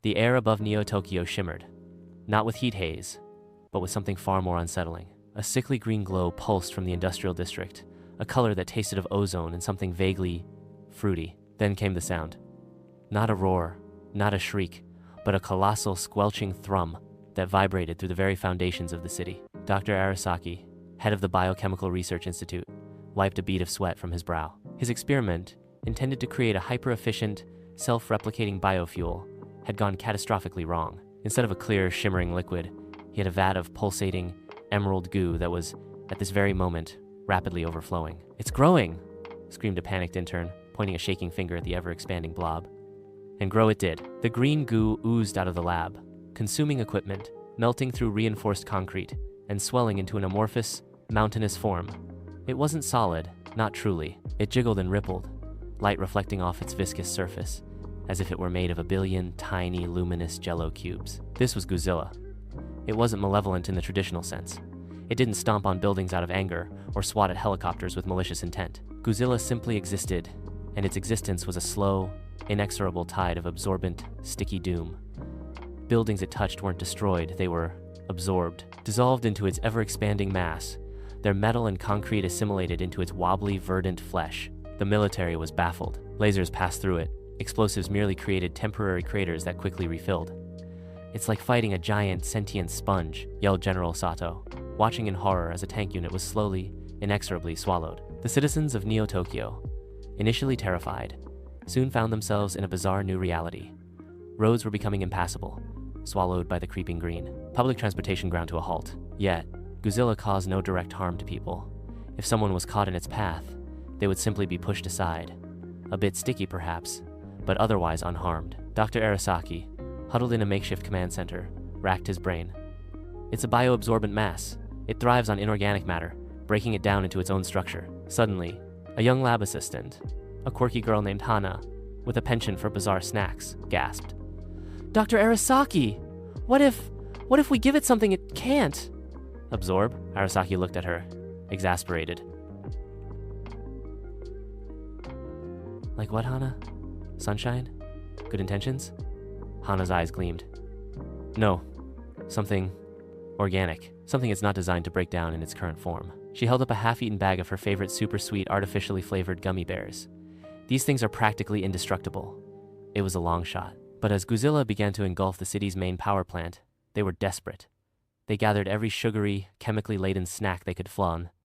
The air above Neo-Tokyo shimmered, not with heat haze, but with something far more unsettling. A sickly green glow pulsed from the industrial district, a color that tasted of ozone and something vaguely fruity. Then came the sound. Not a roar, not a shriek, but a colossal squelching thrum that vibrated through the very foundations of the city. Dr. Arasaki, head of the Biochemical Research Institute, wiped a bead of sweat from his brow. His experiment, intended to create a hyper-efficient, self-replicating biofuel, had gone catastrophically wrong. Instead of a clear, shimmering liquid, he had a vat of pulsating, emerald goo that was, at this very moment, rapidly overflowing. "It's growing!" screamed a panicked intern, pointing a shaking finger at the ever-expanding blob. And grow it did. The green goo oozed out of the lab, consuming equipment, melting through reinforced concrete, and swelling into an amorphous, mountainous form. It wasn't solid, not truly. It jiggled and rippled, light reflecting off its viscous surface, as if it were made of a billion tiny, luminous jello cubes. This was Godzilla. It wasn't malevolent in the traditional sense. It didn't stomp on buildings out of anger or swat at helicopters with malicious intent. Godzilla simply existed, and its existence was a slow, inexorable tide of absorbent, sticky doom. Buildings it touched weren't destroyed, they were absorbed, dissolved into its ever-expanding mass, their metal and concrete assimilated into its wobbly, verdant flesh. The military was baffled. Lasers passed through it. Explosives merely created temporary craters that quickly refilled. "It's like fighting a giant, sentient sponge," yelled General Sato, watching in horror as a tank unit was slowly, inexorably swallowed. The citizens of Neo-Tokyo, initially terrified, soon found themselves in a bizarre new reality. Roads were becoming impassable, swallowed by the creeping green. Public transportation ground to a halt. Yet, Godzilla caused no direct harm to people. If someone was caught in its path, they would simply be pushed aside. A bit sticky perhaps, but otherwise unharmed. Dr. Arasaki, huddled in a makeshift command center, racked his brain. It's a bioabsorbent mass. It thrives on inorganic matter, breaking it down into its own structure. Suddenly, a young lab assistant, a quirky girl named Hana, with a penchant for bizarre snacks, gasped. "Dr. Arasaki! What if we give it something it can't?" "Absorb?" Arasaki looked at her, exasperated. "Like what, Hana? Sunshine? Good intentions?" Hana's eyes gleamed. "No, something organic. Something it's not designed to break down in its current form." She held up a half-eaten bag of her favorite super sweet, artificially flavored gummy bears. "These things are practically indestructible." It was a long shot. But as Godzilla began to engulf the city's main power plant, they were desperate. They gathered every sugary, chemically laden snack they could flaunt,